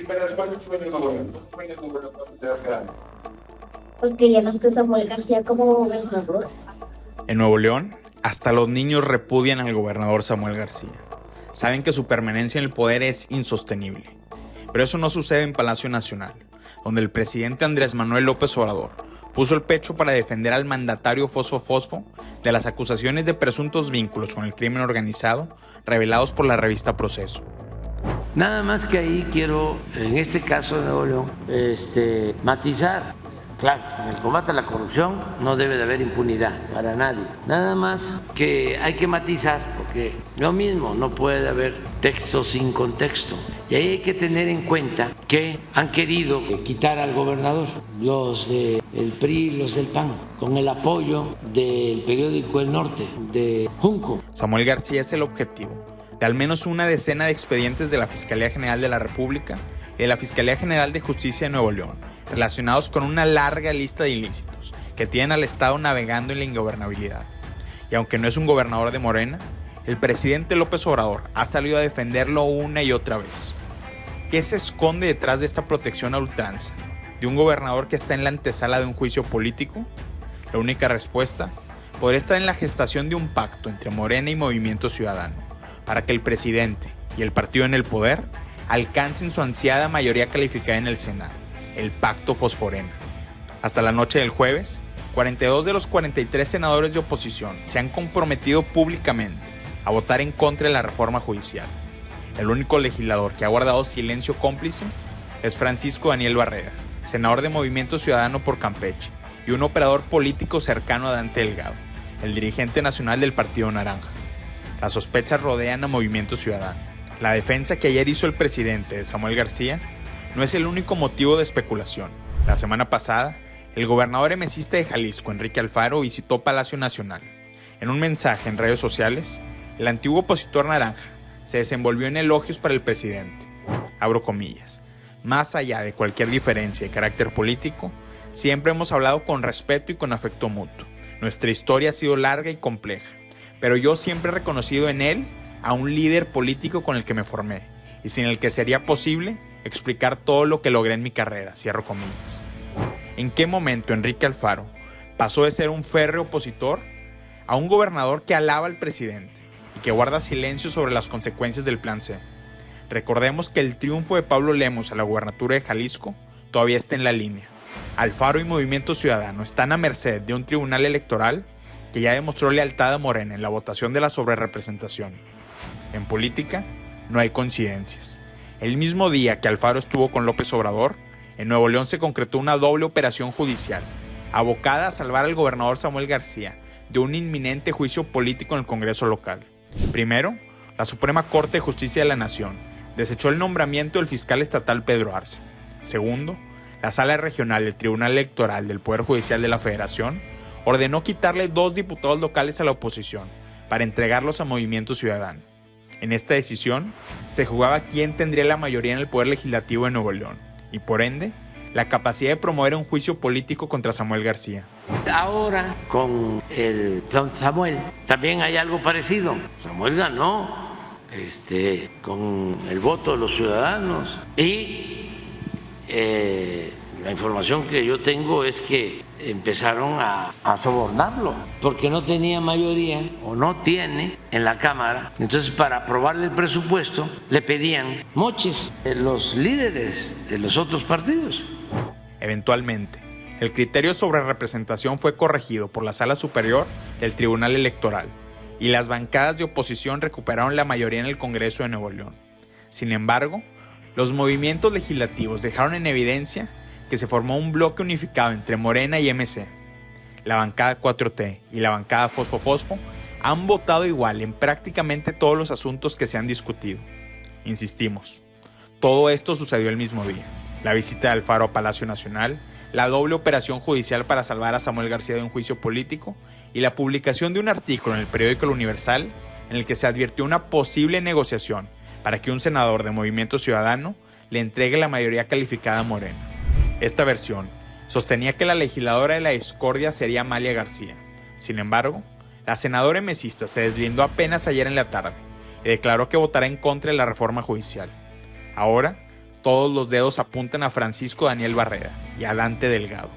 esperas? ¿Cuál fue el gobernador? ¿Cuál fue el gobernador que te has quedado? Pues que ya no esté Samuel García como gobernador. En Nuevo León, hasta los niños repudian al gobernador Samuel García. Saben que su permanencia en el poder es insostenible. Pero eso no sucede en Palacio Nacional, donde el presidente Andrés Manuel López Obrador puso el pecho para defender al mandatario Fosfo de las acusaciones de presuntos vínculos con el crimen organizado revelados por la revista Proceso. Nada más que ahí quiero, en este caso de Nuevo León, matizar. Claro, en el combate a la corrupción no debe de haber impunidad para nadie. Nada más que hay que matizar, porque lo mismo, no puede haber texto sin contexto. Y ahí hay que tener en cuenta que han querido quitar al gobernador, los del PRI, los del PAN, con el apoyo del periódico El Norte, de Junco. Samuel García es el objetivo de al menos una decena de expedientes de la Fiscalía General de la República y de la Fiscalía General de Justicia de Nuevo León, relacionados con una larga lista de ilícitos que tienen al Estado navegando en la ingobernabilidad. Y aunque no es un gobernador de Morena, el presidente López Obrador ha salido a defenderlo una y otra vez. ¿Qué se esconde detrás de esta protección a ultranza de un gobernador que está en la antesala de un juicio político? La única respuesta podría estar en la gestación de un pacto entre Morena y Movimiento Ciudadano, para que el presidente y el partido en el poder alcancen su ansiada mayoría calificada en el Senado, el Pacto Fosforena. Hasta la noche del jueves, 42 de los 43 senadores de oposición se han comprometido públicamente a votar en contra de la reforma judicial. El único legislador que ha guardado silencio cómplice es Francisco Daniel Barrera, senador de Movimiento Ciudadano por Campeche y un operador político cercano a Dante Delgado, el dirigente nacional del Partido Naranja. Las sospechas rodean a Movimiento Ciudadano. La defensa que ayer hizo el presidente de Samuel García no es el único motivo de especulación. La semana pasada, el gobernador emesista de Jalisco, Enrique Alfaro, visitó Palacio Nacional. En un mensaje en redes sociales, el antiguo opositor naranja se desenvolvió en elogios para el presidente. Abro comillas. Más allá de cualquier diferencia de carácter político, siempre hemos hablado con respeto y con afecto mutuo. Nuestra historia ha sido larga y compleja, pero yo siempre he reconocido en él a un líder político con el que me formé y sin el que sería posible explicar todo lo que logré en mi carrera, cierro comillas. ¿En qué momento Enrique Alfaro pasó de ser un férreo opositor a un gobernador que alaba al presidente y que guarda silencio sobre las consecuencias del Plan C? Recordemos que el triunfo de Pablo Lemos a la gubernatura de Jalisco todavía está en la línea. Alfaro y Movimiento Ciudadano están a merced de un tribunal electoral que ya demostró lealtad a Morena en la votación de la sobrerepresentación. En política, no hay coincidencias. El mismo día que Alfaro estuvo con López Obrador, en Nuevo León se concretó una doble operación judicial, abocada a salvar al gobernador Samuel García de un inminente juicio político en el Congreso local. Primero, la Suprema Corte de Justicia de la Nación desechó el nombramiento del fiscal estatal Pedro Arce. Segundo, la Sala Regional del Tribunal Electoral del Poder Judicial de la Federación ordenó quitarle 2 diputados locales a la oposición para entregarlos a Movimiento Ciudadano. En esta decisión se jugaba quién tendría la mayoría en el Poder Legislativo de Nuevo León y, por ende, la capacidad de promover un juicio político contra Samuel García. Ahora, con el plan Samuel, también hay algo parecido. Samuel ganó con el voto de los ciudadanos y la información que yo tengo es que empezaron a sobornarlo porque no tenía mayoría o no tiene en la Cámara. Entonces, para aprobarle el presupuesto le pedían moches los líderes de los otros partidos. Eventualmente, el criterio sobre representación fue corregido por la Sala Superior del Tribunal Electoral y las bancadas de oposición recuperaron la mayoría en el Congreso de Nuevo León. Sin embargo, los movimientos legislativos dejaron en evidencia que se formó un bloque unificado entre Morena y MC. La bancada 4T y la bancada Fosfo han votado igual en prácticamente todos los asuntos que se han discutido. Insistimos, todo esto sucedió el mismo día. La visita de Alfaro a Palacio Nacional, la doble operación judicial para salvar a Samuel García de un juicio político y la publicación de un artículo en el periódico El Universal en el que se advirtió una posible negociación para que un senador de Movimiento Ciudadano le entregue la mayoría calificada a Morena. Esta versión sostenía que la legisladora de la discordia sería Amalia García. Sin embargo, la senadora emesista se deslindó apenas ayer en la tarde y declaró que votará en contra de la reforma judicial. Ahora, todos los dedos apuntan a Francisco Daniel Barreda y a Dante Delgado.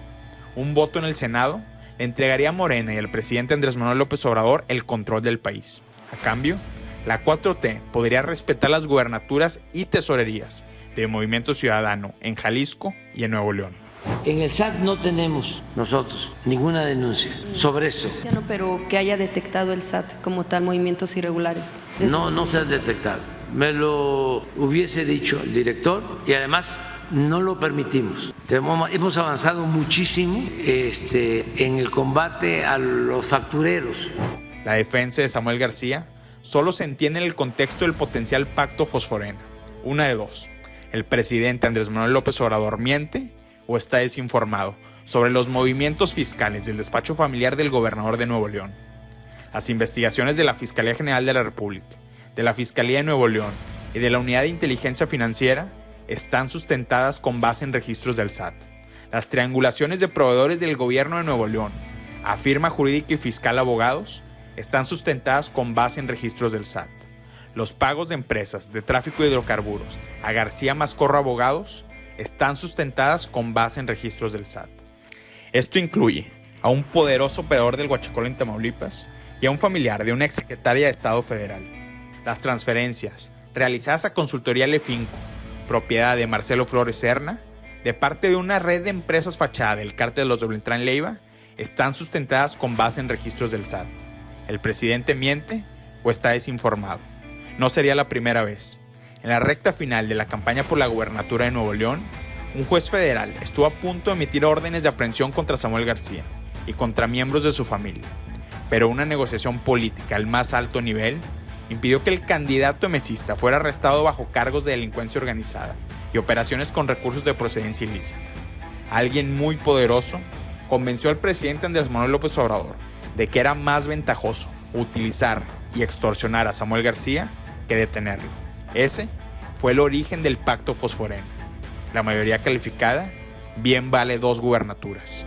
Un voto en el Senado le entregaría a Morena y al presidente Andrés Manuel López Obrador el control del país. A cambio, la 4T podría respetar las gubernaturas y tesorerías de Movimiento Ciudadano en Jalisco y en Nuevo León. En el SAT no tenemos nosotros ninguna denuncia sobre esto. Pero que haya detectado el SAT como tal movimientos irregulares. No se ha detectado. Me lo hubiese dicho el director y además no lo permitimos. Hemos avanzado muchísimo en el combate a los factureros. La defensa de Samuel García solo se entiende en el contexto del potencial pacto fosforena. Una de dos: el presidente Andrés Manuel López Obrador miente o está desinformado sobre los movimientos fiscales del despacho familiar del gobernador de Nuevo León. Las investigaciones de la Fiscalía General de la República, de la Fiscalía de Nuevo León y de la Unidad de Inteligencia Financiera están sustentadas con base en registros del SAT. Las triangulaciones de proveedores del gobierno de Nuevo León, a firma jurídica y fiscal abogados, están sustentadas con base en registros del SAT. Los pagos de empresas de tráfico de hidrocarburos a García Mascorro Abogados están sustentadas con base en registros del SAT. Esto incluye a un poderoso operador del Huachicol en Tamaulipas y a un familiar de una exsecretaria de Estado Federal. Las transferencias realizadas a Consultoría Lefinco, propiedad de Marcelo Flores Serna, de parte de una red de empresas fachada del cártel de los de Beltrán Leiva, están sustentadas con base en registros del SAT. ¿El presidente miente o está desinformado? No sería la primera vez. En la recta final de la campaña por la gubernatura de Nuevo León, un juez federal estuvo a punto de emitir órdenes de aprehensión contra Samuel García y contra miembros de su familia, pero una negociación política al más alto nivel impidió que el candidato emesista fuera arrestado bajo cargos de delincuencia organizada y operaciones con recursos de procedencia ilícita. Alguien muy poderoso convenció al presidente Andrés Manuel López Obrador de que era más ventajoso utilizar y extorsionar a Samuel García que detenerlo. Ese fue el origen del pacto fosforeno. La mayoría calificada bien vale 2 gubernaturas.